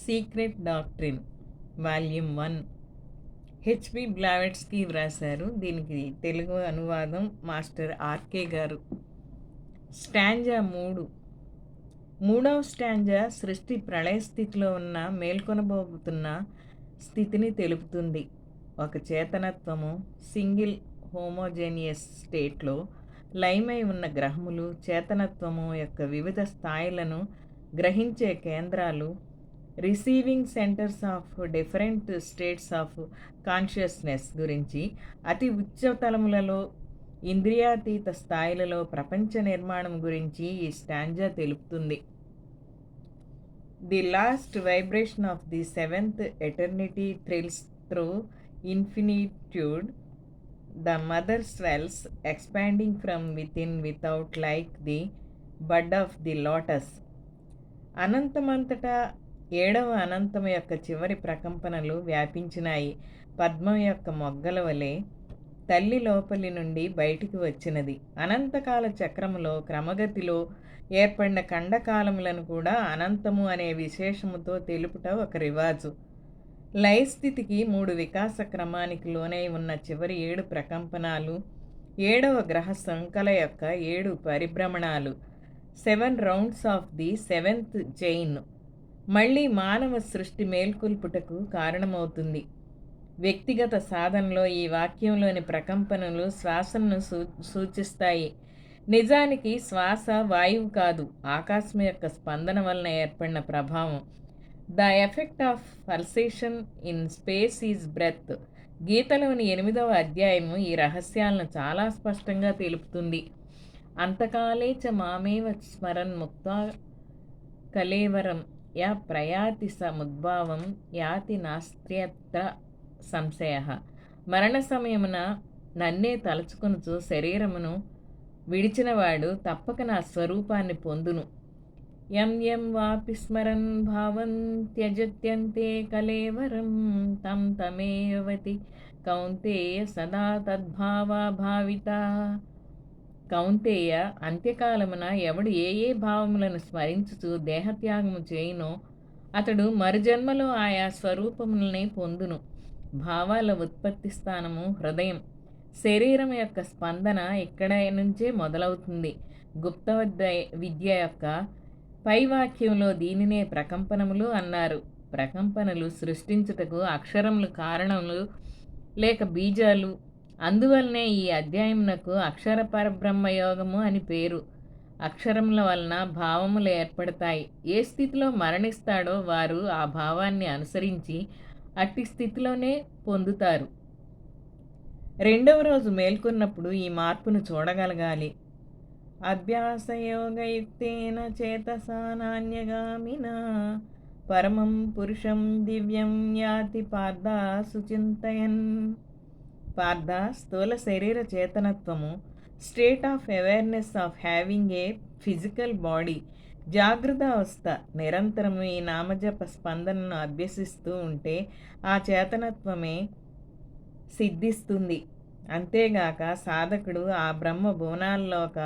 Secret doctrine volume 1 HP Blavatsky వ్రాశారు. దీనికి తెలుగు అనువాదం మాస్టర్ ఆర్కే గారు. స్టాంజా 3. మూడవ స్టాంజా సృష్టి ప్రళయ స్థితిలో ఉన్న మేల్కొనబోతున్న స్థితిని తెలుపుతుంది. ఒక చేతనత్వము సింగిల్ హోమోజేనియస్ స్టేట్లో లయమై ఉన్న గ్రహములు చేతనత్వము యొక్క వివిధ స్థాయిలను గ్రహించే కేంద్రాలు, receiving centres of different states of consciousness గురించి, అతి ఉచ్చతలములలో ఇంద్రియాతీత స్థాయిలలో ప్రపంచ నిర్మాణం గురించి ఈ స్టాంజా తెలుపుతుంది. The last vibration of the seventh eternity thrills through infinitude. The mother swells, expanding from within without like the bud of the lotus. అనంతమంతటా ఏడవ అనంతం యొక్క చివరి ప్రకంపనలు వ్యాపించినాయి. పద్మం యొక్క మొగ్గల వలె తల్లి లోపలి నుండి బయటికి వచ్చినది. అనంతకాల చక్రములో క్రమగతిలో ఏర్పడిన ఖండకాలములను కూడా అనంతము అనే విశేషముతో తెలుపుట ఒక రివాజు. లయస్థితికి 3 వికాస క్రమానికి లోనై ఉన్న చివరి 7 ప్రకంపనాలు, 7వ గ్రహ సంకల యొక్క 7 పరిభ్రమణాలు, 7 rounds of the 7th chain, మళ్ళీ మానవ సృష్టి మేల్కొల్పుటకు కారణమవుతుంది. వ్యక్తిగత సాధనలో ఈ వాక్యంలోని ప్రకంపనలు శ్వాసను సూచిస్తాయి. నిజానికి శ్వాస వాయువు కాదు, ఆకాశం యొక్క స్పందన వలన ఏర్పడిన ప్రభావం. The effect of pulsation in space is breath. గీతలోని 8వ అధ్యాయము ఈ రహస్యాలను చాలా స్పష్టంగా తెలుపుతుంది. అంతకాలే చ మామేవ స్మరన్ ముక్త కలేవరం యా ప్రయాతి సముద్భావం యాతి నాస్త్యత్ర సంశయ. మరణ సమయమున నన్నే తలుచుకొనుచు శరీరమును విడిచినవాడు తప్పక నా స్వరూపాన్ని పొందును. యం యం వాపి స్మరన్ భావం త్యజత్యంతే కలేవరం తం తమేవతి కౌంతేయ సదా తద్భావా భావిత. కౌంతేయ, అంత్యకాలమున ఎవడు ఏ ఏ భావములను స్మరించుచు దేహత్యాగము చేయునో అతడు మరుజన్మలో ఆయా స్వరూపములనే పొందును. భావాల ఉత్పత్తి స్థానము హృదయం. శరీరం యొక్క స్పందన ఇక్కడ నుంచే మొదలవుతుంది. గుప్త విద్య యొక్క పై వాక్యంలో దీనినే ప్రకంపనములు అన్నారు. ప్రకంపనలు సృష్టించుటకు అక్షరములు కారణములు లేక బీజాలు. అందువలనే ఈ అధ్యాయమునకు అక్షర పరబ్రహ్మయోగము అని పేరు. అక్షరముల వలన భావములు ఏర్పడతాయి. ఏ స్థితిలో మరణిస్తాడో వారు ఆ భావాన్ని అనుసరించి అట్టి స్థితిలోనే పొందుతారు. 2వ రోజు మేల్కొన్నప్పుడు ఈ మార్పును చూడగలగాలి. అభ్యాసయోగయుక్తేన చేతసా నాన్యగామినా పరమం పురుషం దివ్యం యాతి పార్థ సుచింతయన్. పార్థ, స్థూల శరీర చేతనత్వము, state of awareness of having a physical body, జాగృత అవస్థ నిరంతరము ఈ నామజప స్పందనను అభ్యసిస్తూ ఉంటే ఆ చేతనత్వమే సిద్ధిస్తుంది. అంతేగాక సాధకుడు ఆ బ్రహ్మ భువనాల్లోక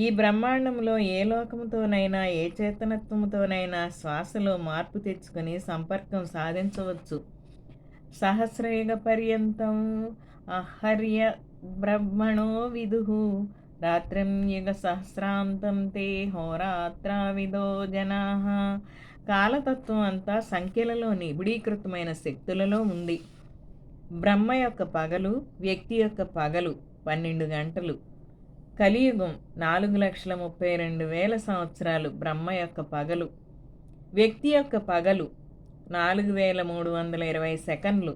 ఈ బ్రహ్మాండంలో ఏ లోకముతోనైనా ఏ చేతనత్వముతోనైనా శ్వాసలో మార్పు తెచ్చుకొని సంపర్కం సాధించవచ్చు. సహస్రయుగ పర్యంతం అహర్య బ్రహ్మణో విదుః రాత్రిం యుగ సహస్రాంతం తే హోరాత్రావిదో జనాః. కాలతత్వం అంతా సంఖ్యలలో నిబిడీకృతమైన శక్తులలో ఉంది. బ్రహ్మ యొక్క పగలు, వ్యక్తి యొక్క పగలు 12 గంటలు. కలియుగం 4,32,000 సంవత్సరాలు బ్రహ్మ యొక్క పగలు. వ్యక్తి యొక్క పగలు 4,320 సెకండ్లు.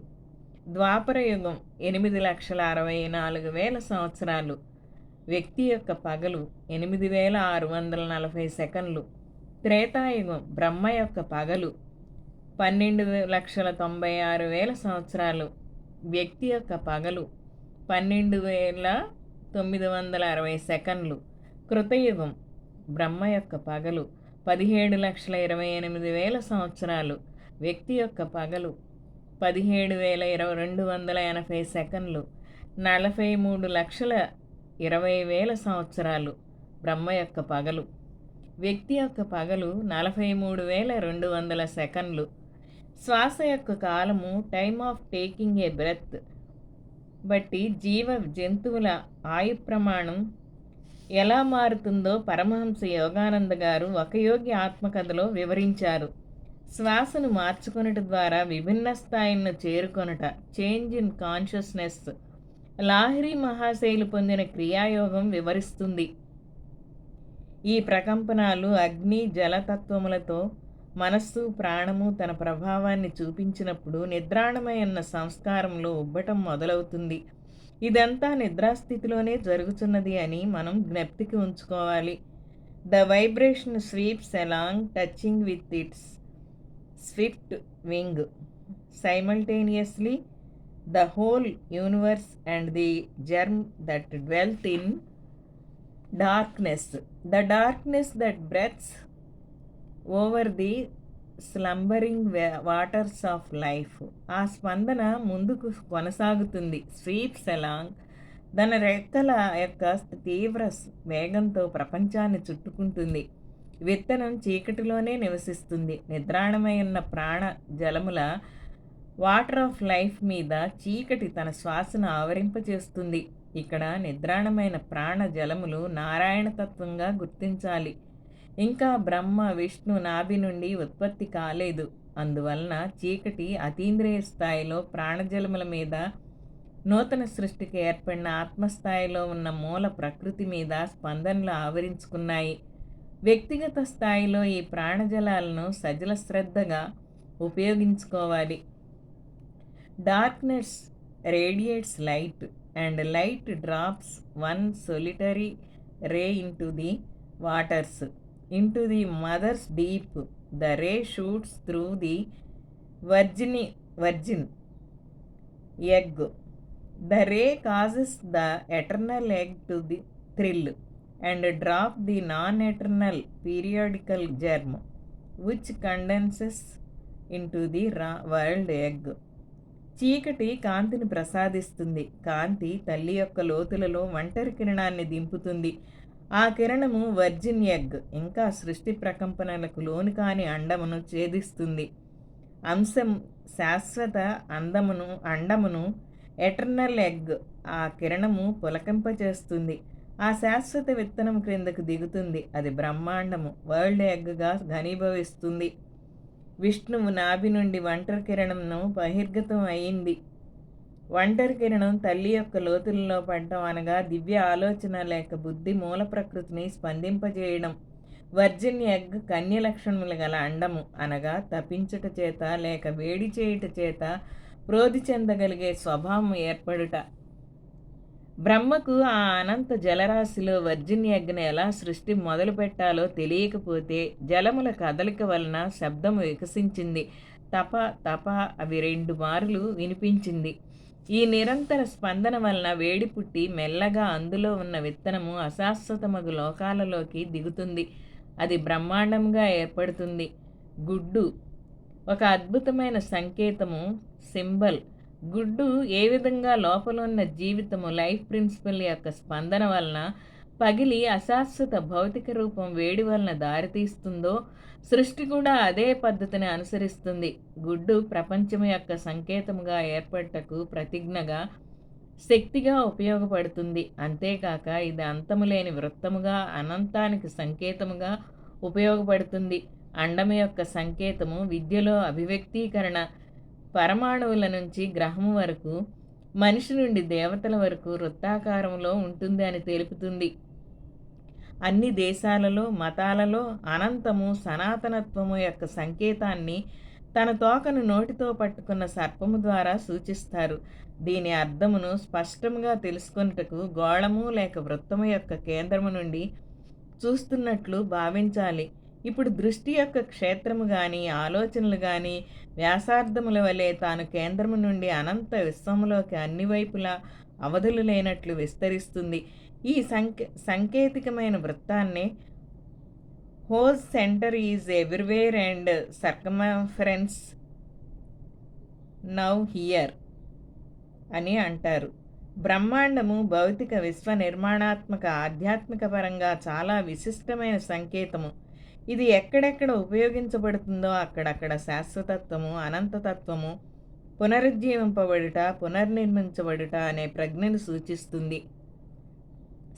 ద్వాపర యుగం 8,64,000 సంవత్సరాలు. వ్యక్తి యొక్క పగలు 8,640 సెకండ్లు. త్రేతాయుగం బ్రహ్మ యొక్క పగలు 12,96,000 సంవత్సరాలు. వ్యక్తి యొక్క పగలు 12,960 సెకండ్లు. కృతయుగం బ్రహ్మ యొక్క పగలు 17,28,000 సంవత్సరాలు. వ్యక్తి యొక్క పగలు 17,280 సెకండ్లు. 43,20,000 సంవత్సరాలు బ్రహ్మ యొక్క పగలు. వ్యక్తి యొక్క పగలు 43,200 సెకన్లు. శ్వాస యొక్క కాలము time of taking a breath బట్టి జంతువుల ఆయు ప్రమాణం ఎలా మారుతుందో పరమహంస యోగానంద గారు ఒక యోగి ఆత్మకథలో వివరించారు. శ్వాసను మార్చుకొనుట ద్వారా విభిన్న స్థాయిలను చేరుకొనుట, చేంజ్ ఇన్ కాన్షియస్నెస్, లాహిరి మహాశైలు పొందిన క్రియాయోగం వివరిస్తుంది. ఈ ప్రకంపనాలు అగ్ని జలతత్వములతో మనస్సు ప్రాణము తన ప్రభావాన్ని చూపించినప్పుడు నిద్రాణమైన సంస్కారంలో ఉబ్బటం మొదలవుతుంది. ఇదంతా నిద్రాస్థితిలోనే జరుగుతున్నది అని మనం జ్ఞప్తికి ఉంచుకోవాలి. The vibration sweeps along touching with its Swift wing simultaneously the whole universe and the germ that dwelt in darkness, the darkness that breaths over the స్లంబరింగ్ waters of life. ఆ స్పందన ముందుకు కొనసాగుతుంది. స్వీప్స్ అలాంగ్ తన రెక్కల యొక్క తీవ్ర వేగంతో ప్రపంచాన్ని చుట్టుకుంటుంది. విత్తనం చీకటిలోనే నివసిస్తుంది. నిద్రాణమై ఉన్న ప్రాణ జలముల వాటర్ ఆఫ్ లైఫ్ మీద చీకటి తన శ్వాసను ఆవరింపచేస్తుంది. ఇక్కడ నిద్రాణమైన ప్రాణ జలములు నారాయణతత్వంగా గుర్తించాలి. ఇంకా బ్రహ్మ విష్ణు నాభి నుండి ఉత్పత్తి కాలేదు. అందువలన చీకటి అతీంద్రియ స్థాయిలో ప్రాణజలముల మీద నూతన సృష్టికి ఏర్పడిన ఆత్మస్థాయిలో ఉన్న మూల ప్రకృతి మీద స్పందనలు ఆవరించుకున్నాయి. వ్యక్తిగత స్థాయిలో ఈ ప్రాణజలాలను సజల శ్రద్ధగా ఉపయోగించుకోవాలి. Darkness radiates light and light drops one solitary ray into the waters, into the mother's deep. The ray shoots through the virgin egg. The ray causes the eternal egg to thrill and drop the non-eternal periodical germ, which condenses into the world egg. చీకటి కాంతిని ప్రసాదిస్తుంది. కాంతి తల్లి యొక్క లోతులలో ఒంటరి కిరణాన్ని దింపుతుంది. ఆ కిరణము virgin egg ఇంకా సృష్టి ప్రకంపనలకు లోను కాని అండమును ఛేదిస్తుంది. అంశం శాశ్వత అండమును ఎటర్నల్ ఎగ్ ఆ కిరణము పులకింపచేస్తుంది. ఆ శాశ్వత విత్తనం క్రిందకు దిగుతుంది. అది బ్రహ్మాండము వరల్డ్ ఎగ్గా ఘనీభవిస్తుంది. విష్ణువు నాభి నుండి ఒంటరి కిరణంను బహిర్గతం అయింది. ఒంటరి కిరణం తల్లి యొక్క లోతులలో పడటం అనగా దివ్య ఆలోచన లేక బుద్ధి మూల ప్రకృతిని స్పందింపజేయడం. వర్జిన్ ఎగ్ కన్య లక్షణములు గల అండము అనగా తపించుట చేత లేక వేడి చేయుట చేత ప్రోధి చెందగలిగే స్వభావం ఏర్పడుట. బ్రహ్మకు ఆ అనంత జలరాశిలో వర్జిన్ ఎగ్ను ఎలా సృష్టి మొదలు పెట్టాలో తెలియకపోతే జలముల కదలిక వలన శబ్దము వికసించింది. తప తప అవి 2 మార్లు వినిపించింది. ఈ నిరంతర స్పందన వలన వేడి పుట్టి మెల్లగా అందులో ఉన్న విత్తనము అశాశ్వతమగు లోకాలలోకి దిగుతుంది. అది బ్రహ్మాండంగా ఏర్పడుతుంది. గుడ్డు ఒక అద్భుతమైన సంకేతము, సింబల్. గుడ్డు ఏ విధంగా లోపల ఉన్న జీవితము లైఫ్ ప్రిన్సిపల్ యొక్క స్పందన వలన పగిలి అశాశ్వత భౌతిక రూపం వేడి వలన దారితీస్తుందో సృష్టి కూడా అదే పద్ధతిని అనుసరిస్తుంది. గుడ్డు ప్రపంచం యొక్క సంకేతముగా ఏర్పడటకు ప్రతిజ్ఞగా శక్తిగా ఉపయోగపడుతుంది. అంతేకాక ఇది అంతములేని వృత్తముగా అనంతానికి సంకేతముగా ఉపయోగపడుతుంది. అండము యొక్క సంకేతము విద్యలో అభివ్యక్తీకరణ. పరమాణువుల నుంచి గ్రహము వరకు, మనిషి నుండి దేవతల వరకు వృత్తాకారంలో ఉంటుంది అని తెలుపుతుంది. అన్ని దేశాలలో మతాలలో అనంతము సనాతనత్వము యొక్క సంకేతాన్ని తన తోకను నోటితో పట్టుకున్న సర్పము ద్వారా సూచిస్తారు. దీని అర్థమును స్పష్టంగా తెలుసుకొనుటకు గోళము లేక వృత్తము యొక్క కేంద్రము నుండి చూస్తున్నట్లు భావించాలి. ఇప్పుడు దృష్టి యొక్క క్షేత్రము కానీ ఆలోచనలు కానీ వ్యాసార్థముల వలె తాను కేంద్రము నుండి అనంత విశ్వములోకి అన్ని వైపులా అవధులు లేనట్లు విస్తరిస్తుంది. ఈ సాంకేతికమైన వృత్తాన్ని whose centre is everywhere and circumference now here అని అంటారు. బ్రహ్మాండము భౌతిక విశ్వ నిర్మాణాత్మక ఆధ్యాత్మిక పరంగా చాలా విశిష్టమైన సంకేతము. ఇది ఎక్కడెక్కడ ఉపయోగించబడుతుందో అక్కడక్కడ శాశ్వతత్వము, అనంతతత్వము, పునరుజ్జీవింపబడుట, పునర్నిర్మించబడుట అనే ప్రజ్ఞను సూచిస్తుంది.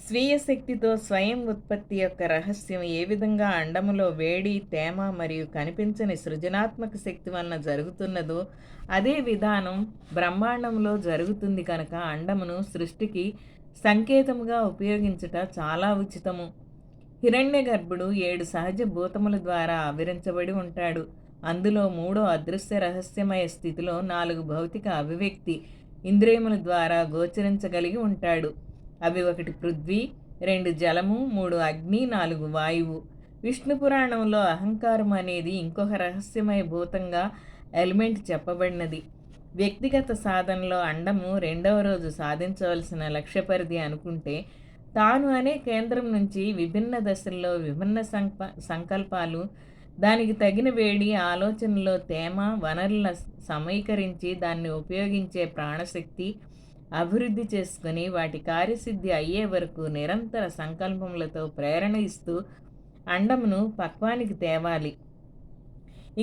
స్వీయ శక్తితో స్వయం ఉత్పత్తి యొక్క రహస్యం ఏ విధంగా అండములో వేడి, తేమ మరియు కనిపించని సృజనాత్మక శక్తి వలన జరుగుతున్నదో అదే విధానం బ్రహ్మాండంలో జరుగుతుంది కనుక అండమును సృష్టికి సంకేతముగా ఉపయోగించుట చాలా ఉచితము. హిరణ్యగర్భుడు 7 సహజ భూతముల ద్వారా ఆవరించబడి ఉంటాడు. అందులో 3 అదృశ్య రహస్యమయ స్థితిలో 4 భౌతిక అభివ్యక్తి ఇంద్రియముల ద్వారా గోచరించగలిగి ఉంటాడు. అవి 1 పృథ్వీ, 2 జలము, 3 అగ్ని, 4 వాయువు. విష్ణు పురాణంలో అహంకారం అనేది ఇంకొక రహస్యమయ భూతంగా ఎలిమెంట్ చెప్పబడినది. వ్యక్తిగత సాధనలో అండము 2వ రోజు సాధించవలసిన లక్ష్య పరిధి అనుకుంటే, తాను అనే కేంద్రం నుంచి విభిన్న దశల్లో విభిన్న సంకల్పాలు, దానికి తగిన వేడి, ఆలోచనలో తేమ, వనరుల సమీకరించి దాన్ని ఉపయోగించే ప్రాణశక్తి అభివృద్ధి చేసుకుని వాటి కార్యసిద్ధి అయ్యే వరకు నిరంతర సంకల్పములతో ప్రేరణ ఇస్తూ అండమును పక్వానికి తేవాలి.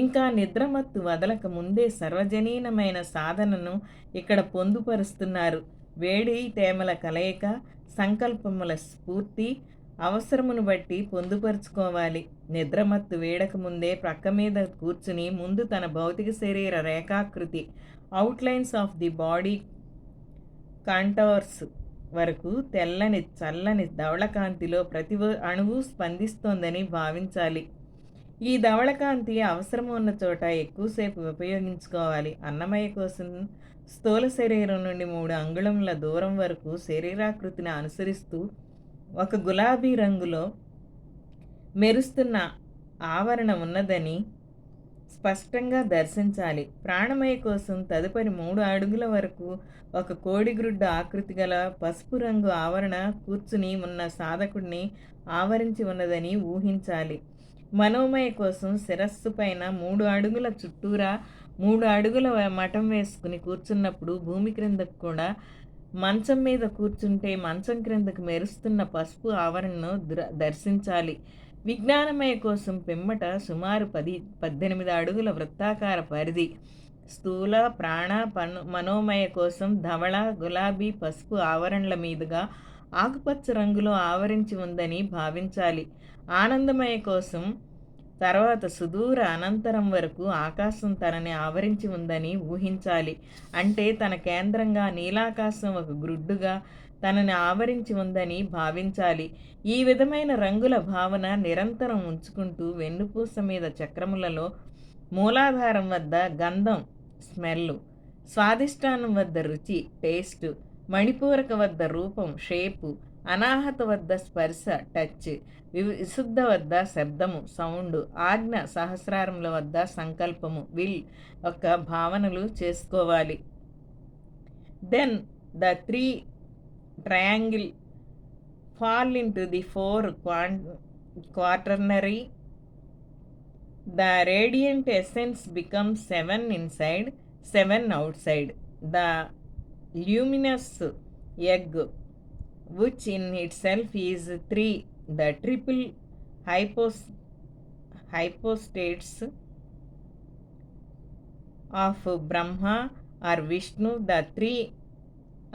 ఇంకా నిద్రమత్తు వదలక ముందే సర్వజనీనమైన సాధనను ఇక్కడ పొందుపరుస్తున్నారు. వేడి తేమల కలయిక, సంకల్పముల స్ఫూర్తి అవసరమును బట్టి పొందుపరుచుకోవాలి. నిద్రమత్తు వేడక ముందే ప్రక్క మీద కూర్చుని ముందు తన భౌతిక శరీర రేఖాకృతి outlines of the body contours వరకు తెల్లని చల్లని ధవళకాంతిలో ప్రతి అణువు స్పందిస్తోందని భావించాలి. ఈ ధవళకాంతి అవసరం ఉన్న చోట ఎక్కువసేపు ఉపయోగించుకోవాలి. అన్నమయ్య కోసం స్థూల శరీరం నుండి 3 అంగుళముల దూరం వరకు శరీరాకృతిని అనుసరిస్తూ ఒక గులాబీ రంగులో మెరుస్తున్న ఆవరణ ఉన్నదని స్పష్టంగా దర్శించాలి. ప్రాణమయ కోసం తదుపరి 3 అడుగుల వరకు ఒక కోడిగ్రుడ్డు ఆకృతి గల పసుపు రంగు ఆవరణ కూర్చుని ఉన్న సాధకుడిని ఆవరించి ఉన్నదని ఊహించాలి. మనోమయ కోసం శిరస్సు పైన 3 అడుగుల చుట్టూరా 3 అడుగుల మఠం వేసుకుని కూర్చున్నప్పుడు భూమి క్రిందకు కూడా మంచం మీద కూర్చుంటే మంచం క్రిందకు మెరుస్తున్న పసుపు ఆవరణను దర్శించాలి. విజ్ఞానమయ కోసం పిమ్మట సుమారు 18 అడుగుల వృత్తాకార పరిధి స్థూల ప్రాణ మనోమయ కోసం ధవళ, గులాబీ, పసుపు ఆవరణల మీదుగా ఆకుపచ్చ రంగులో ఆవరించి ఉందని భావించాలి. ఆనందమయ కోసం తర్వాత సుదూర అనంతరం వరకు ఆకాశం తనని ఆవరించి ఉందని ఊహించాలి. అంటే తన కేంద్రంగా నీలాకాశం ఒక గ్రుడ్డుగా తనని ఆవరించి ఉందని భావించాలి. ఈ విధమైన రంగుల భావన నిరంతరం ఉంచుకుంటూ వెన్నుపూస మీద చక్రములలో మూలాధారం వద్ద గంధం స్మెల్, స్వాదిష్టానం వద్ద రుచి టేస్ట్, మణిపూరక వద్ద రూపం షేపు, అనాహత వద్ద స్పర్శ టచ్, విశుద్ధ వద్ద శబ్దము సౌండ్, ఆజ్ఞ సహస్రారముల వద్ద సంకల్పము విల్ యొక్క భావనలు చేసుకోవాలి. Then the 3 triangle fall into the 4 quaternary. The radiant essence becomes 7 inside, 7 outside. The luminous egg, which in itself is 3, the triple hypostates of Brahma or Vishnu, the 3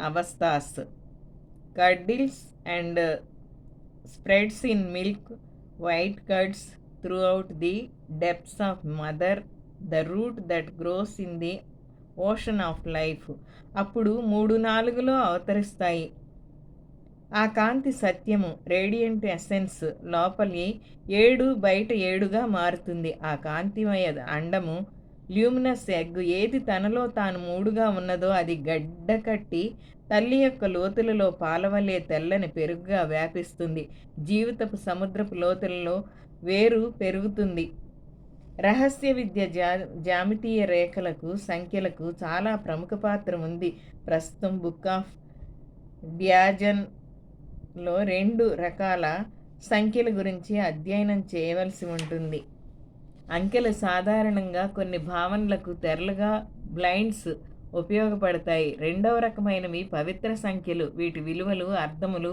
avasthas, curdles and spreads in milk, white curds throughout the depths of mother, the root that grows in the ocean of life. అప్పుడు 3-4లో అవతరిస్తాయి. ఆ కాంతి సత్యము radiant essence లోపలి 7 బయట 7గా మారుతుంది. ఆ కాంతిమయ అండము luminous egg ఏది తనలో తాను 3గా ఉన్నదో అది గడ్డకట్టి తల్లి యొక్క లోతులలో పాలవలే తెల్లని పెరుగుగా వ్యాపిస్తుంది. జీవితపు సముద్రపు లోతులలో వేరు పెరుగుతుంది. రహస్య విద్య జామితీయ రేఖలకు సంఖ్యలకు చాలా ప్రముఖ పాత్ర ఉంది. ప్రస్తుతం బుక్ ఆఫ్ డ్యాజన్లో 2 రకాల సంఖ్యల గురించి అధ్యయనం చేయవలసి ఉంటుంది. అంకెలు సాధారణంగా కొన్ని భావనలకు తెరలుగా బ్లైండ్స్ ఉపయోగపడతాయి. 2వ రకమైనవి పవిత్ర సంఖ్యలు. వీటి విలువలు అర్థములు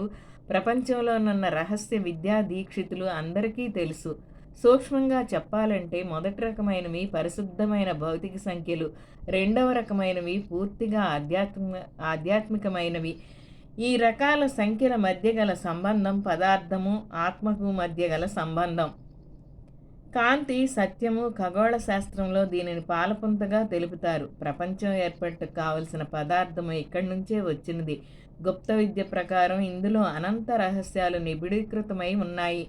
ప్రపంచంలోనున్న రహస్య విద్యా దీక్షితులు అందరికీ తెలుసు. సూక్ష్మంగా చెప్పాలంటే మొదటి రకమైనవి పరిశుద్ధమైన భౌతిక సంఖ్యలు, రెండవ రకమైనవి పూర్తిగా ఆధ్యాత్మికమైనవి. ఈ రకాల సంఖ్యల మధ్య గల సంబంధం పదార్థము, ఆత్మకు మధ్య గల సంబంధం. కాంతి, సత్యము, ఖగోళ శాస్త్రంలో దీనిని పాలపుంతగా తెలుపుతారు. ప్రపంచం ఏర్పడటకు కావలసిన పదార్థము ఇక్కడి నుంచే వచ్చినది. గుప్త విద్య ప్రకారం ఇందులో అనంత రహస్యాలు నిబిడీకృతమై ఉన్నాయి.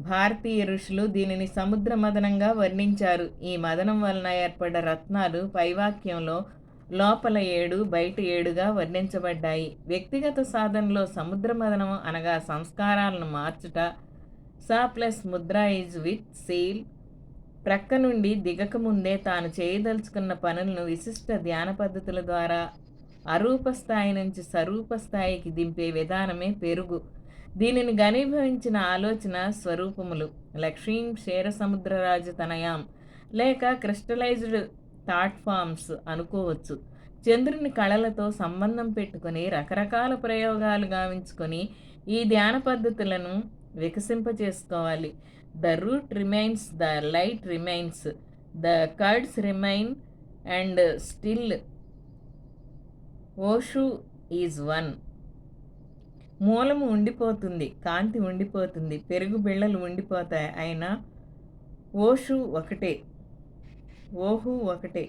భారతీయ ఋషులు దీనిని సముద్ర మదనంగా వర్ణించారు. ఈ మదనం వలన ఏర్పడ్డ రత్నాలు పైవాక్యంలో లోపల 7 బయట 7గా వర్ణించబడ్డాయి. వ్యక్తిగత సాధనలో సముద్ర మదనం అనగా సంస్కారాలను మార్చుట. సా plus Mudra is with seal. ప్రక్క నుండి దిగకముందే తాను చేయదలుచుకున్న పనులను విశిష్ట ధ్యాన పద్ధతుల ద్వారా అరూప స్థాయి నుంచి సరూప స్థాయికి దింపే విధానమే పెరుగు. దీనిని ఘనీభవించిన ఆలోచన స్వరూపములు. లక్ష్మీం క్షీరసముద్రరాజు తనయాం లేక క్రిస్టలైజ్డ్ థాట్ ఫామ్స్ అనుకోవచ్చు. చంద్రుని కళలతో సంబంధం పెట్టుకొని రకరకాల ప్రయోగాలు గావించుకొని ఈ ధ్యాన పద్ధతులను వికసింపచేసుకోవాలి. The root remains, the light remains, the curds remain and still ఓషు ఈజ్ వన్. మూలము ఉండిపోతుంది, కాంతి ఉండిపోతుంది, పెరుగు బిళ్ళలు ఉండిపోతాయి, అయినా ఓషు ఒకటే, ఓహు ఒకటే.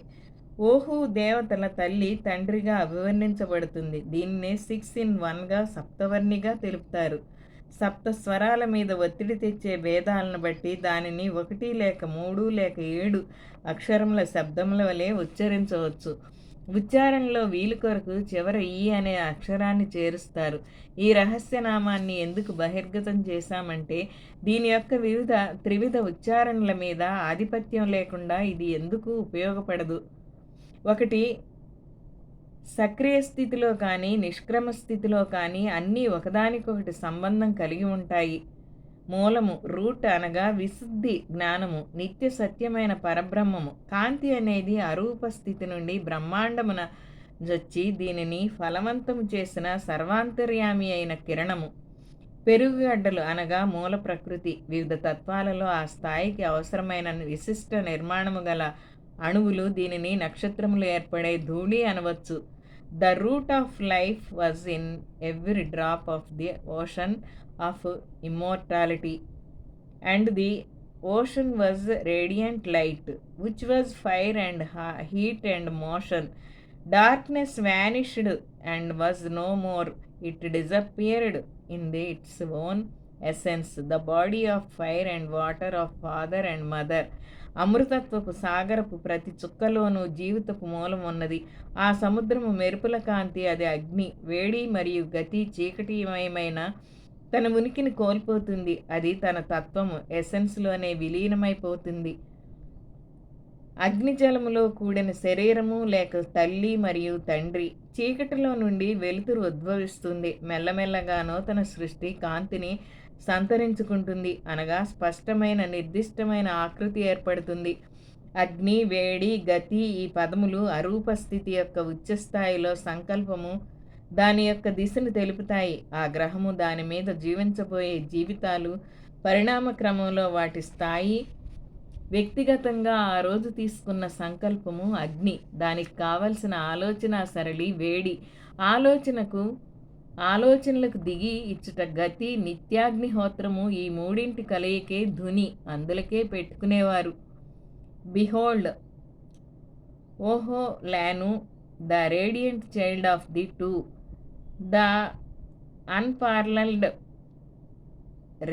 ఓహు దేవతల తల్లి, తండ్రిగా అభివర్ణించబడుతుంది. దీన్నే 6 in 1గా సప్తవర్ణిగా తెలుపుతారు. సప్త స్వరాల మీద ఒత్తిడి తెచ్చే భేదాలను బట్టి దానిని 1 లేక 3 లేక 7 అక్షరముల శబ్దముల వలె ఉచ్చరించవచ్చు. ఉచ్చారణలో వీలు కొరకు చివర ఈ అనే అక్షరాన్ని చేరుస్తారు. ఈ రహస్యనామాన్ని ఎందుకు బహిర్గతం చేశామంటే దీని యొక్క త్రివిధ ఉచ్చారణల మీద ఆధిపత్యం లేకుండా ఇది ఎందుకు ఉపయోగపడదు. ఒకటి సక్రియ స్థితిలో కానీ నిష్క్రమ స్థితిలో కానీ అన్నీ ఒకదానికొకటి సంబంధం కలిగి ఉంటాయి. మూలము, రూట్ అనగా విశుద్ధి జ్ఞానము, నిత్య సత్యమైన పరబ్రహ్మము. కాంతి అనేది అరూప స్థితి నుండి బ్రహ్మాండమున జొచ్చి దీనిని ఫలవంతము చేసిన సర్వాంతర్యామి అయిన కిరణము. పెరుగుగడ్డలు అనగా మూల ప్రకృతి. వివిధ తత్వాలలో ఆ స్థాయికి అవసరమైన విశిష్ట నిర్మాణము గల అణువులు. దీనిని నక్షత్రములు ఏర్పడే ధూళి అనవచ్చు. The root of life was in every drop of the ocean of immortality, and the ocean was radiant light, which was fire and heat and motion. Darkness vanished and was no more. It disappeared in its own essence. The body of fire and water of father and mother. అమృతత్వపు సాగరపు ప్రతి చుక్కలోనూ జీవితపు మూలం ఉన్నది. ఆ సముద్రము మెరుపుల కాంతి, అది అగ్ని. వేడి మరియు గతి చీకటిమయమైన తన ఉనికిని కోల్పోతుంది. అది తన తత్వము ఎసెన్స్లోనే విలీనమైపోతుంది. అగ్నిజలములో కూడిన శరీరము లేక తల్లి మరియు తండ్రి. చీకటిలో నుండి వెలుతురు ఉద్భవిస్తుంది. మెల్లమెల్లగా నూతన సృష్టి కాంతిని సంతరించుకుంటుంది, అనగా స్పష్టమైన నిర్దిష్టమైన ఆకృతి ఏర్పడుతుంది. అగ్ని, వేడి, గతి ఈ పదములు అరూప స్థితి యొక్క ఉచ్చస్థాయిలో సంకల్పము, దాని యొక్క దిశను తెలుపుతాయి. ఆ గ్రహము, దాని మీద జీవించబోయే జీవితాలు, పరిణామ క్రమంలో వాటి స్థాయి, వ్యక్తిగతంగా ఆ రోజు తీసుకున్న సంకల్పము అగ్ని, దానికి కావలసిన ఆలోచన సరళి వేడి, ఆలోచనలకు దిగి ఇచ్చుట గతి, నిత్యాగ్నిహోత్రము. ఈ మూడింటి కలయికే ధుని, అందులకే పెట్టుకునేవారు. బిహోల్డ్, ఓహో లాను, the radiant child of the two, the unparalleled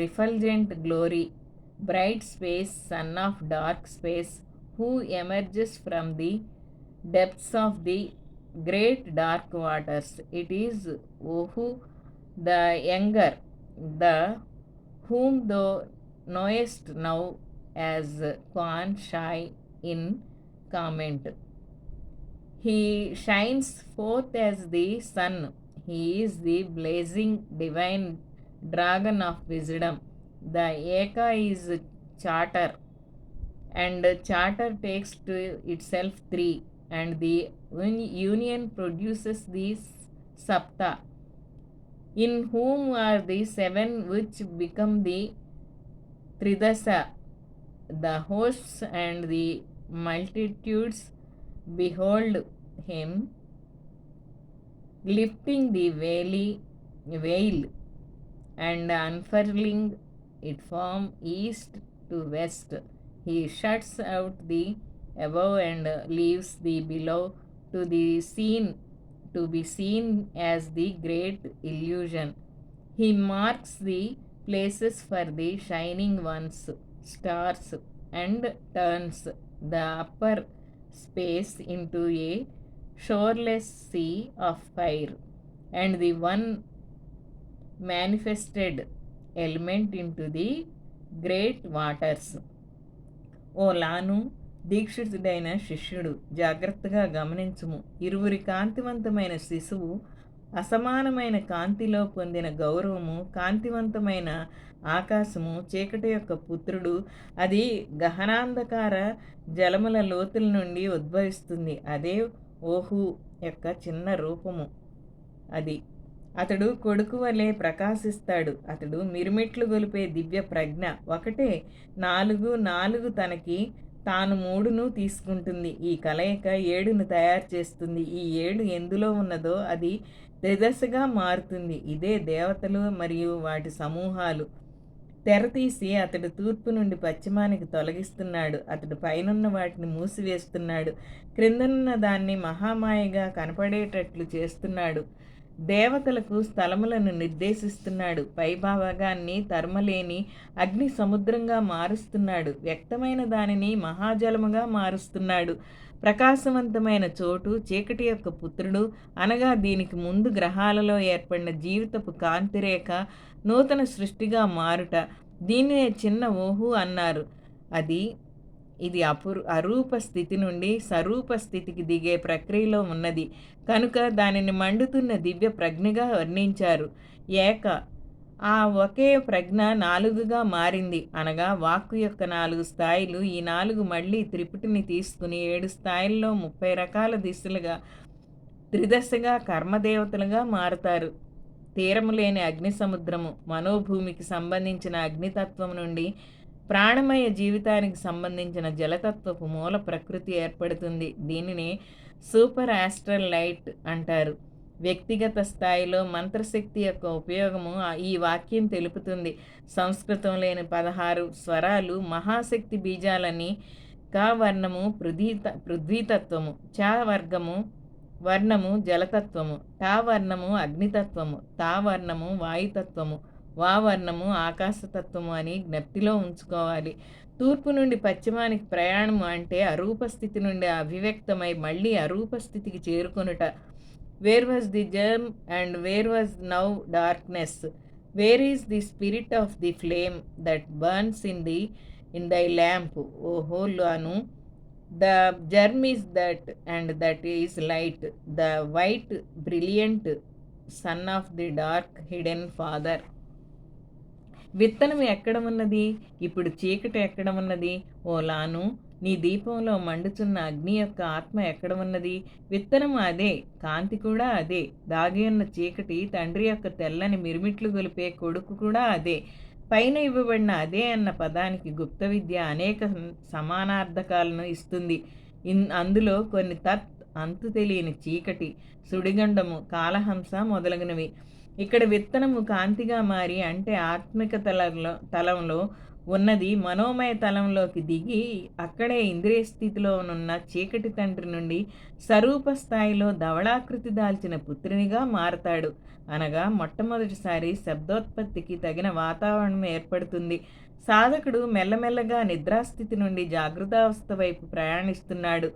refulgent glory, bright space, son of dark space, who emerges from the depths of the great dark waters. It is Ohu the younger, the whom thou knowest now as Quan Shai in comment. He shines forth as the sun. He is the blazing divine dragon of wisdom. The Eka is charter, and charter takes to itself 3, and the union produces the Sapta, in whom are the 7 which become the Tridasa. the hosts and the multitudes behold him lifting the veil and unfurling it from east to west. He shuts out the above and leaves the below to be seen as the great illusion. He marks the places for the shining ones, stars, and turns the upper space into a shoreless sea of fire, and the one manifested element into the great waters. ఓ లాను, దీక్షితుడైన శిష్యుడు, జాగ్రత్తగా గమనించుము. ఇరువురి కాంతివంతమైన శిశువు అసమానమైన కాంతిలో పొందిన గౌరవము, కాంతివంతమైన ఆకాశము, చీకటి యొక్క పుత్రుడు. అది గహనాంధకార జలముల లోతుల నుండి ఉద్భవిస్తుంది. అదే ఓహు యొక్క చిన్న రూపము. అతడు కొడుకు వలె ప్రకాశిస్తాడు. అతడు మిరుమిట్లు గొలిపే దివ్య ప్రజ్ఞ. ఒకటే 4 తనకి తాను 3ను తీసుకుంటుంది. ఈ కలయిక 7ను తయారు చేస్తుంది. ఈ 7 ఎందులో ఉన్నదో అది త్రిదశగా మారుతుంది. ఇదే దేవతలు మరియు వాటి సమూహాలు. తెరతీసి అతడు తూర్పు నుండి పశ్చిమానికి తొలగిస్తున్నాడు. అతడు పైనున్న వాటిని మూసివేస్తున్నాడు, క్రిందనున్న దాన్ని మహామాయగా కనపడేటట్లు చేస్తున్నాడు. దేవతలకు స్థలములను నిర్దేశిస్తున్నాడు. పైభాగాన్ని తరమలేని అగ్ని సముద్రంగా మారుస్తున్నాడు. వ్యక్తమైన దానిని మహాజలముగా మారుస్తున్నాడు. ప్రకాశవంతమైన చోటు చీకటి యొక్క పుత్రుడు అనగా దీనికి ముందు గ్రహాలలో ఏర్పడిన జీవితపు కాంతిరేఖ నూతన సృష్టిగా మారుట. దీనినే చిన్న ఓహు అన్నారు. ఇది అరూప స్థితి నుండి సరూప స్థితికి దిగే ప్రక్రియలో ఉన్నది కనుక దానిని మండుతున్న దివ్య ప్రజ్ఞగా వర్ణించారు. ఒకే ప్రజ్ఞ 4గా మారింది అనగా వాక్కు యొక్క 4 స్థాయిలు. ఈ 4 మళ్ళీ త్రిపుటిని తీసుకుని 7 స్థాయిల్లో 30 రకాల దిశలుగా త్రిదశగా కర్మదేవతలుగా మారుతారు. తీరము లేని అగ్ని సముద్రము, మనోభూమికి సంబంధించిన అగ్నితత్వం నుండి ప్రాణమయ జీవితానికి సంబంధించిన జలతత్వపు మూల ప్రకృతి ఏర్పడుతుంది. దీనిని సూపర్ ఆస్ట్రల్ లైట్ అంటారు. వ్యక్తిగత స్థాయిలో మంత్రశక్తి యొక్క ఉపయోగము ఈ వాక్యం తెలుపుతుంది. సంస్కృతం లేని 16 స్వరాలు మహాశక్తి బీజాలని. కా వర్ణము పృథ్వీతత్వము, చ వర్ణము జలతత్వము, టా వర్ణము అగ్నితత్వము, తా వర్ణము వాయుతత్వము, వా వర్ణము ఆకాశతత్వము అని జ్ఞప్తిలో ఉంచుకోవాలి. తూర్పు నుండి పశ్చిమానికి ప్రయాణము అంటే అరూపస్థితి నుండి అభివ్యక్తమై మళ్ళీ అరూపస్థితికి చేరుకొనుట. Where was the germ and where was now darkness? Where is the spirit of the flame that burns in thy lamp, O హోలాను? The germ is that, and that is light, the white brilliant son of the dark hidden father. విత్తనం ఎక్కడ ఉన్నది? ఇప్పుడు చీకటి ఎక్కడ ఉన్నది? ఓ లాను, నీ దీపంలో మండుచున్న అగ్ని యొక్క ఆత్మ ఎక్కడ ఉన్నది? విత్తనము అదే, కాంతి కూడా అదే. దాగి ఉన్న చీకటి తండ్రి యొక్క తెల్లని మిరుమిట్లు గొలిపే కొడుకు కూడా అదే. పైన ఇవ్వబడిన అదే అన్న పదానికి గుప్త విద్య అనేక సమానార్థకాలను ఇస్తుంది. అందులో కొన్ని అంతు తెలియని చీకటి, సుడిగండము, కాలహంస మొదలగునవి. ఇక్కడ విత్తనము కాంతిగా మారి అంటే ఆత్మిక తలంలో ఉన్నది మనోమయ తలంలోకి దిగి అక్కడే ఇంద్రియ స్థితిలో ఉన్న చీకటి తండ్రి నుండి స్వరూప స్థాయిలో ధవళాకృతి దాల్చిన పుత్రునిగా మారతాడు. అనగా మొట్టమొదటిసారి శబ్దోత్పత్తికి తగిన వాతావరణం ఏర్పడుతుంది. సాధకుడు మెల్లమెల్లగా నిద్రాస్థితి నుండి జాగృతావస్థ వైపు ప్రయాణిస్తున్నాడు.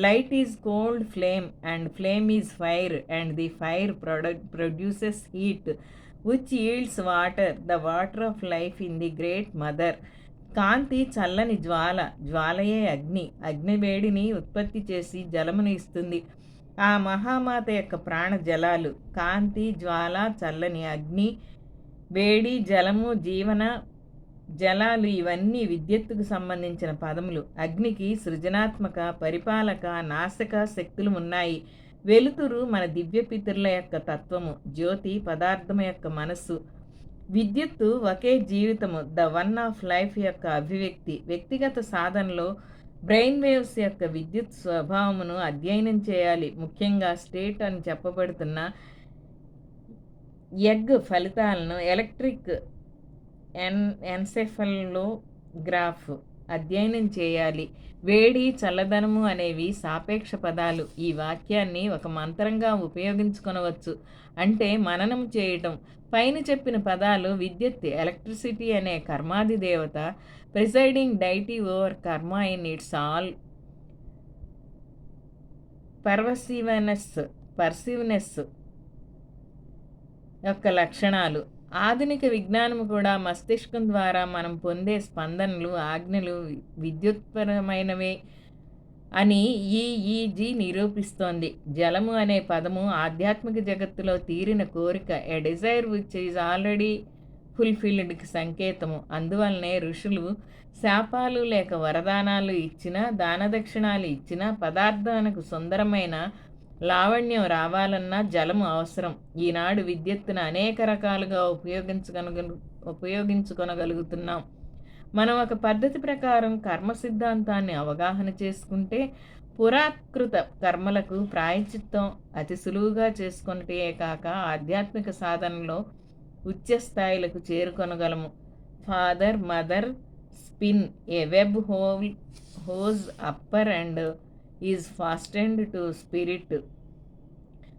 Light is cold flame and flame is fire and the fire produces heat which yields water, the water of life in the great mother. కాంతి చల్లని జ్వాల, జ్వాలయే అగ్ని, అగ్ని వేడిని ఉత్పత్తి చేసి జలమును ఇస్తుంది. ఆ మహామాత యొక్క ప్రాణ జలాలు కాంతి, జ్వాల, చల్లని అగ్ని, వేడి, జలము, జీవన జలాలు ఇవన్నీ విద్యుత్తుకు సంబంధించిన పదములు. అగ్నికి సృజనాత్మక, పరిపాలక, నాశక శక్తులు ఉన్నాయి. వెలుతురు మన దివ్యపితరుల యొక్క తత్వము, జ్యోతి పదార్థం యొక్క మనస్సు. విద్యుత్తు ఒకే జీవితము ద వన్ ఆఫ్ లైఫ్ యొక్క అభివ్యక్తి. వ్యక్తిగత సాధనలో బ్రెయిన్ వేవ్స్ యొక్క విద్యుత్ స్వభావమును అధ్యయనం చేయాలి. ముఖ్యంగా స్టేట్ అని చెప్పబడుతున్న ఎగ్ ఫలితాలను ఎలక్ట్రిక్ ఎన్సెఫలోగ్రాఫ్ అధ్యయనం చేయాలి. వేడి, చల్లదనము అనేవి సాపేక్ష పదాలు. ఈ వాక్యాన్ని ఒక మంత్రంగా ఉపయోగించుకొనవచ్చు. అంటే మననం చేయటం. పైన చెప్పిన పదాలు విద్యుత్, ఎలక్ట్రిసిటీ అనే కర్మాది దేవత, ప్రిసైడింగ్ డైటీ ఓవర్ కర్మ ఇన్ ఇట్స్ ఆల్ పర్సీవ్నెస్ యొక్క లక్షణాలు. ఆధునిక విజ్ఞానం కూడా మస్తిష్కం ద్వారా మనం పొందే స్పందనలు, ఆజ్ఞలు విద్యుత్పరమైనవే అని ఈఈజీ నిరూపిస్తోంది. జలము అనే పదము ఆధ్యాత్మిక జగత్తులో తీరిన కోరిక, a desire which is already ఫుల్ఫిల్డ్కి సంకేతము. అందువల్లనే ఋషులు శాపాలు లేక వరదానాలు ఇచ్చినా, దానదక్షిణాలు ఇచ్చినా పదార్థానికి సుందరమైన లావణ్యం రావాలన్నా జలము అవసరం. ఈనాడు విద్యుత్తును అనేక రకాలుగా ఉపయోగించుకొనగలుగుతున్నాం. మనం ఒక పద్ధతి ప్రకారం కర్మ సిద్ధాంతాన్ని అవగాహన చేసుకుంటే పురాకృత కర్మలకు ప్రాయశ్చిత్తం అతి సులువుగా చేసుకొనటే కాక ఆధ్యాత్మిక సాధనలో ఉచ్చ స్థాయిలకు చేరుకొనగలము. Father mother spin a web whose upper end is fastened to spirit